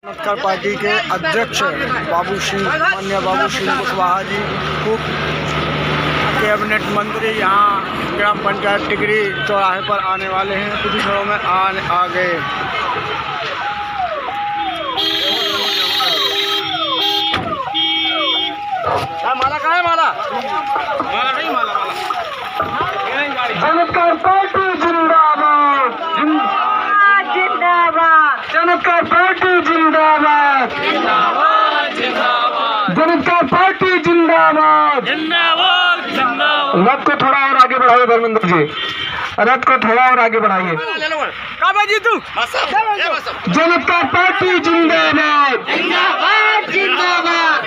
Ambedkar party के अध्यक्ष माननीय बाबू सिंह कुशवाहा जी उप कैबिनेट मंत्री यहाँ ग्राम पंचायत टिकरी चौराहे पर आने वाले हैं। कुछ दिनों में आ गए। माला कहाँ है? माला नहीं, माला अम्बेडकर पार्टी जिंदाबाद, जिंदाबाद, अम्बेडकर पार्टी जिंदाबाद, अम्बेडकर पार्टी जिंदाबाद, रथ को थोड़ा और आगे बढ़ाइए धर्मेंद्र जी, रथ को थोड़ा और आगे बढ़ाइए। अम्बेडकर पार्टी जिंदाबाद, जिंदाबाद, जिंदाबाद।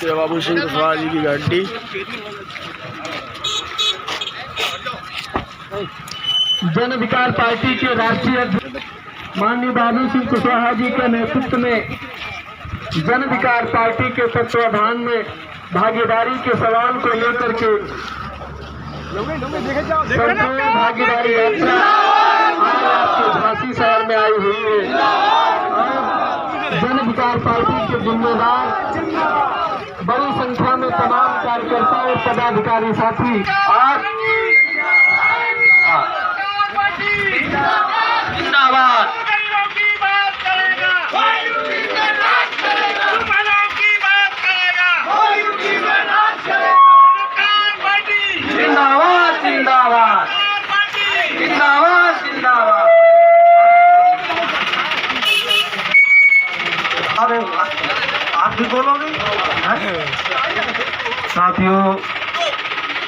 बाबू सिंह कुशवाहा जी की गाड़ी जन अधिकार पार्टी के राष्ट्रीय अध्यक्ष माननीय बाबू सिंह कुशवाहा जी के नेतृत्व में जन अधिकार पार्टी के तत्वाधान में भागीदारी के सवाल को लेकर के संपूर्ण भागीदारी यात्रा आज आपके झांसी शहर में आई हुई है। जन अधिकार पार्टी के जिम्मेदार बड़ी संख्या में तमाम कार्यकर्ता और पदाधिकारी साथी आज जिंदाबाद जिंदाबाद, जिंदाबाद, जिंदाबाद, जिंदाबाद। अरे आप भी बोलोगे? साथियों,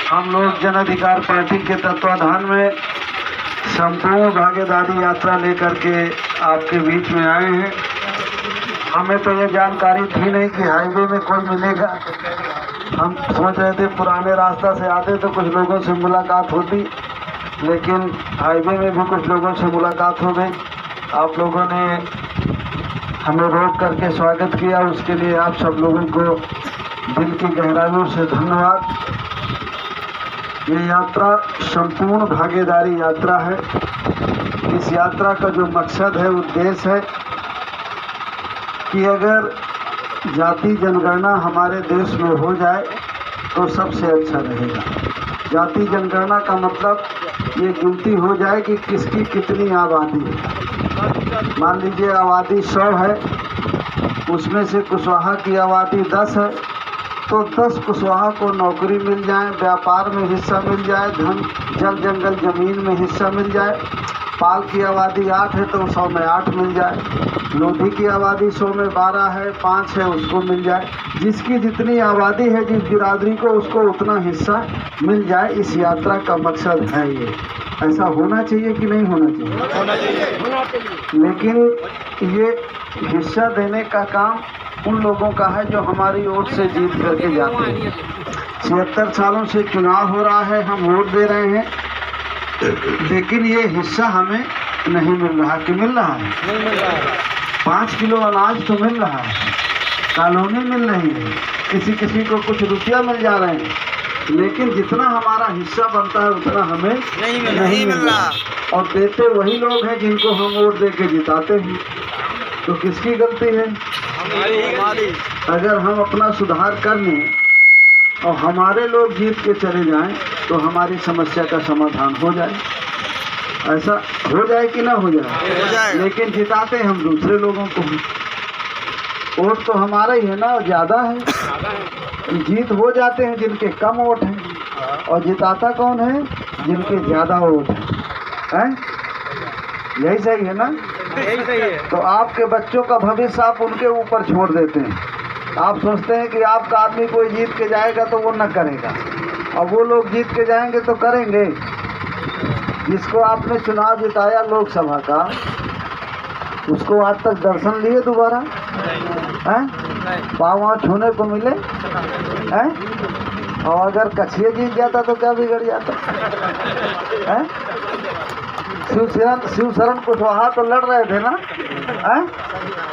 हम लोग जन अधिकार पार्टी के तत्वाधान में संपूर्ण भागीदारी यात्रा लेकर के आपके बीच में आए हैं। हमें तो ये जानकारी थी नहीं कि हाईवे में कोई मिलेगा। हम सोच रहे थे पुराने रास्ता से आते तो कुछ लोगों से मुलाकात होती, लेकिन हाईवे में भी कुछ लोगों से मुलाकात हो गई। आप लोगों ने हमें रोक करके स्वागत किया, उसके लिए आप सब लोगों को दिल की गहराइयों से धन्यवाद। ये यात्रा संपूर्ण भागीदारी यात्रा है। इस यात्रा का जो मकसद है, उद्देश्य है कि अगर जाति जनगणना हमारे देश में हो जाए तो सबसे अच्छा रहेगा। जाति जनगणना का मतलब ये गिनती हो जाए कि किसकी कितनी आबादी है। मान लीजिए आबादी 100 है, उसमें से कुशवाहा की आबादी 10 है, तो 10 कुशवाहा को नौकरी मिल जाए, व्यापार में हिस्सा मिल जाए, धन जल जंगल जमीन में हिस्सा मिल जाए। पाल की आबादी 8 है तो 100 में 8 मिल जाए। लोधी की आबादी 100 में 12 है, 5 है, उसको मिल जाए। जिसकी जितनी आबादी है, जिस बिरादरी को, उसको उतना हिस्सा मिल जाए। इस यात्रा का मकसद है ये। ऐसा होना चाहिए कि नहीं होना चाहिए? होना चाहिए। लेकिन ये हिस्सा देने का काम उन लोगों का है जो हमारी वोट से जीत करके जाते हैं। 76 सालों से चुनाव हो रहा है, हम वोट दे रहे हैं, लेकिन ये हिस्सा हमें नहीं मिल रहा। कि मिल रहा है? नहीं मिल रहा है। 5 किलो अनाज तो मिल रहा है, कॉलोनी मिल रही है, किसी को कुछ रुपया मिल जा रहे हैं, लेकिन जितना हमारा हिस्सा बनता है उतना हमें नहीं मिल रहा। और देते वही लोग हैं जिनको हम वोट दे के जिताते हैं। तो किसकी गलती है? हमारी। अगर हम अपना सुधार कर लें और हमारे लोग जीत के चले जाएं तो हमारी समस्या का समाधान हो जाए। ऐसा हो जाए कि ना हो जाए? लेकिन जिताते हम दूसरे लोगों को। वोट तो हमारा ही है ना, ज़्यादा है। जीत हो जाते हैं जिनके कम वोट हैं, और जिताता कौन है? जिनके ज़्यादा वोट हैं। यही सही है ना? यही सही है। तो आपके बच्चों का भविष्य आप उनके ऊपर छोड़ देते हैं। आप सोचते हैं कि आपका आदमी कोई जीत के जाएगा तो वो न करेगा, और वो लोग जीत के जाएंगे तो करेंगे। जिसको आपने चुनाव जिताया लोकसभा का, उसको आज तक दर्शन लिए दोबारा हैं? पाँव वहाँ छूने को मिले हैं? और अगर कछिया जीत जाता तो क्या बिगड़ जाता है? शिवशरण कुशवाहा तो लड़ रहे थे ना, हैं?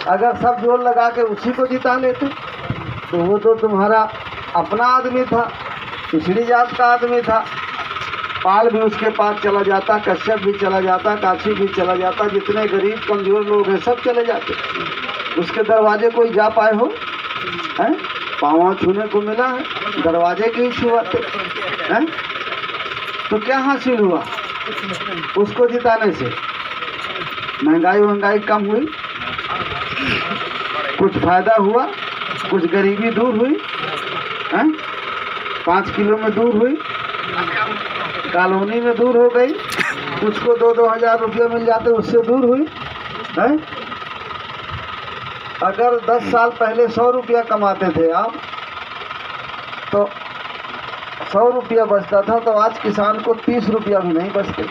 अगर सब जोर लगा के उसी को जिता लेते तो वो तो तुम्हारा अपना आदमी था, पिछड़ी जात का आदमी था। पाल भी उसके पास चला जाता, कश्यप भी चला जाता, काशी भी चला जाता, जितने गरीब कमज़ोर लोग हैं सब चले जाते। उसके दरवाजे कोई जा पाए हो हैं? पाँव छूने को मिला है, दरवाजे के ही छुआते हैं। तो क्या हासिल हुआ उसको जिताने से? महंगाई कम हुई, कुछ फायदा हुआ, कुछ गरीबी दूर हुई हैं? 5 किलो में दूर हुई, कॉलोनी में दूर हो गई, कुछ को 2-2 हज़ार रुपये मिल जाते उससे दूर हुई हैं? अगर 10 साल पहले 100 रुपया कमाते थे आप, तो 100 रुपया बचता था, तो आज किसान को 30 रुपया भी नहीं बचते।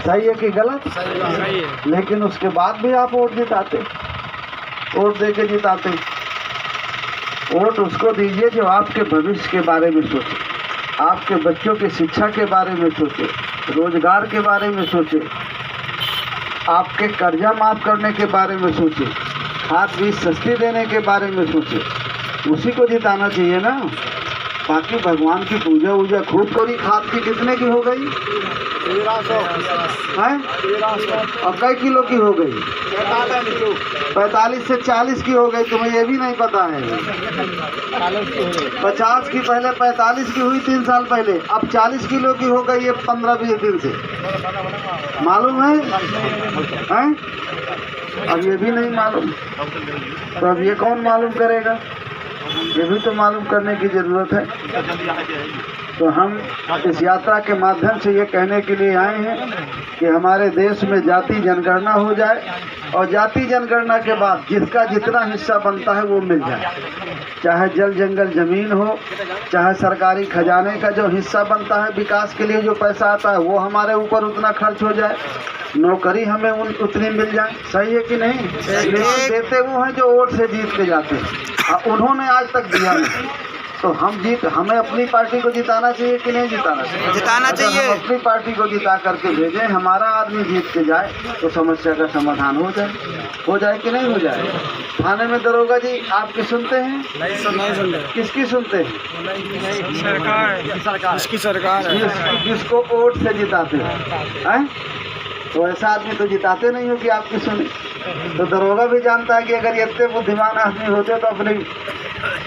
सही है कि गलत? सही है। लेकिन उसके बाद भी आप वोट जिताते, वोट दे के जिताते। वोट उसको दीजिए जो आपके भविष्य के बारे में सोचे, आपके बच्चों की शिक्षा के बारे में सोचे, रोजगार के बारे में सोचे, आपके कर्जा माफ़ करने के बारे में सोचे, खाद बीज सस्ती देने के बारे में सोचे। उसी को जिताना चाहिए ना। बाकी भगवान की पूजा वूजा खूब करी। खाद की कितने की हो गई? 1300 हैं? 1300 अब कई किलो की हो गई? 45 से 40 की हो गई। तुम्हें ये भी नहीं पता है? 50 की पहले 45 की हुई 3 साल पहले, अब 40 किलो की हो गई ये 15-20 दिन से। मालूम है? हैं? अब ये भी नहीं मालूम, तो अब ये कौन मालूम करेगा? ये भी तो मालूम करने की ज़रूरत है। तो हम इस यात्रा के माध्यम से ये कहने के लिए आए हैं कि हमारे देश में जाति जनगणना हो जाए, और जाति जनगणना के बाद जिसका जितना हिस्सा बनता है वो मिल जाए। चाहे जल जंगल ज़मीन हो, चाहे सरकारी खजाने का जो हिस्सा बनता है विकास के लिए जो पैसा आता है वो हमारे ऊपर उतना खर्च हो जाए, नौकरी हमें उतनी मिल जाए। सही है कि नहीं? लेकिन देते वो हैं जो वोट से जीत के जाते हैं, उन्होंने आज तक दिया नहीं। तो हमें अपनी पार्टी को जिताना चाहिए कि नहीं जिताना चाहिए? जिताना चाहिए। हम अपनी पार्टी को जिता करके भेजें, हमारा आदमी जीत के जाए, तो समस्या का समाधान हो जाए कि नहीं हो जाए? थाने में दरोगा जी आपकी सुनते हैं? नहीं सुनते। किसकी सुनते हैं? सरकार। इसकी सरकार है। जिसको वोट से जिताते हैं, तो ऐसा आदमी तो जिताते नहीं हो कि आपकी सुने। तो दरोगा भी जानता है कि अगर ये इतने बुद्धिमान आदमी होते तो अपने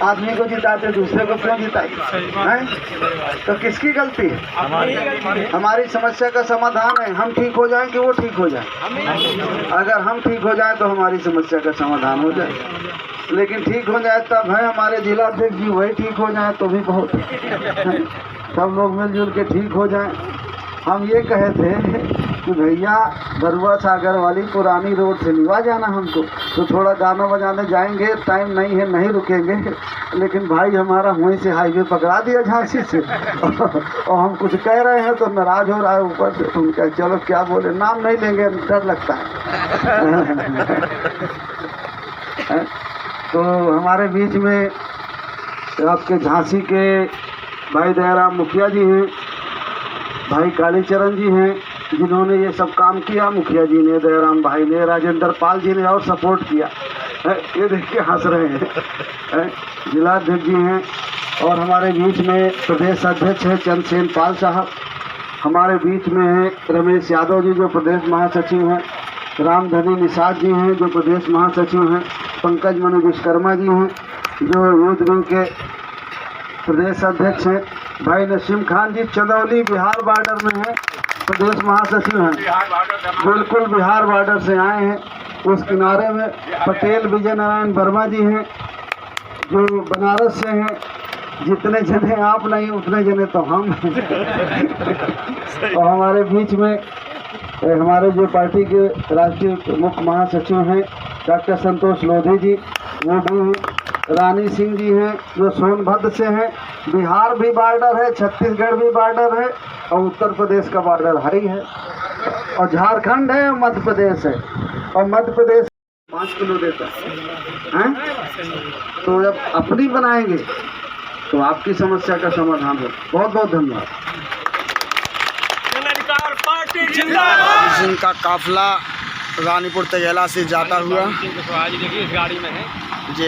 आदमी को जिताते, दूसरे को क्यों जिताते हैं? तो किसकी गलती है? हमारी समस्या का समाधान है, हम ठीक हो जाएं कि वो ठीक हो जाए। अगर हम ठीक हो जाएं तो हमारी समस्या का समाधान हो जाए, लेकिन ठीक हो जाए तब है। हमारे जिला अध्यक्ष जी वही ठीक हो जाए तो भी बहुत है। सब लोग मिलजुल के ठीक हो जाएं। हम ये कहे थे कि भैया बरुआ सागर वाली पुरानी रोड से लिवा जाना हमको, तो थोड़ा गाना बजाने जाएंगे, टाइम नहीं है, नहीं रुकेंगे। लेकिन भाई हमारा वहीं से हाईवे पकड़ा दिया झांसी से और हम कुछ कह रहे हैं तो नाराज हो रहा है ऊपर से। तुम कह चलो क्या बोले, नाम नहीं लेंगे, डर लगता है। तो हमारे बीच में आपके झांसी के भाई दयाराम मुखिया जी हैं, भाई कालीचरण जी हैं, जिन्होंने ये सब काम किया। मुखिया जी ने, दयाराम भाई ने, राजेंद्र पाल जी ने और सपोर्ट किया है। ये देख के हंस रहे हैं। जिला अध्यक्ष जी हैं, और हमारे बीच में प्रदेश अध्यक्ष हैं चंद्रसेन पाल साहब। हमारे बीच में हैं रमेश यादव जी जो प्रदेश महासचिव हैं, रामधनी निषाद जी हैं जो प्रदेश महासचिव हैं, पंकज मनु विश्वकर्मा जी हैं जो यूथ विंग के प्रदेश अध्यक्ष हैं, भाई नसीम खान जी चंदौली बिहार बॉर्डर में हैं, प्रदेश महासचिव हैं, बिल्कुल बिहार बॉर्डर से आए हैं। उस किनारे में पटेल विजय नारायण वर्मा जी हैं जो बनारस से हैं। जितने जने आप नहीं उतने जने तो हम और हमारे बीच में हमारे जो पार्टी के राष्ट्रीय मुख्य महासचिव हैं डॉक्टर संतोष लोधी जी, वो भी हैं। रानी सिंह जी हैं जो सोनभद्र से हैं। बिहार भी बॉर्डर है, छत्तीसगढ़ भी बॉर्डर है, और उत्तर प्रदेश का बॉर्डर हरी है, और झारखंड है, और मध्य प्रदेश है। और मध्य प्रदेश 5 किलो देता है। तो जब अपनी बनाएंगे तो आपकी समस्या का समाधान हो। बहुत बहुत धन्यवाद। जिनका काफिला रानीपुर तगेला से जाता हुआ देखिए इस गाड़ी में है जी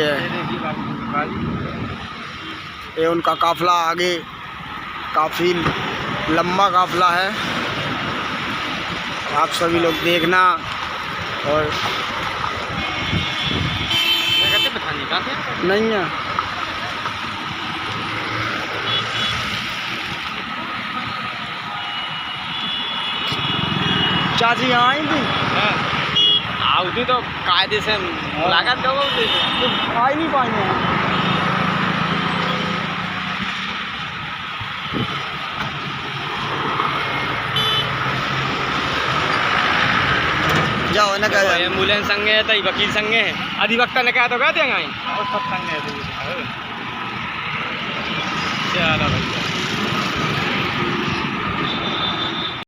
ये उनका काफिला आगे काफ़ी लंबा काफिला है, आप सभी लोग देखना। और नहीं है चाची यहाँ आई थी, आउदी तो कायदे से मुलाकात कब होती तो आ ही नहीं पाएंगे। जाओ ना क्या एम्बुलेंस संगे है तो वकील संगे है, अधिवक्ता ने कहा तो कहते हैं और सब संग है। चलो भाई।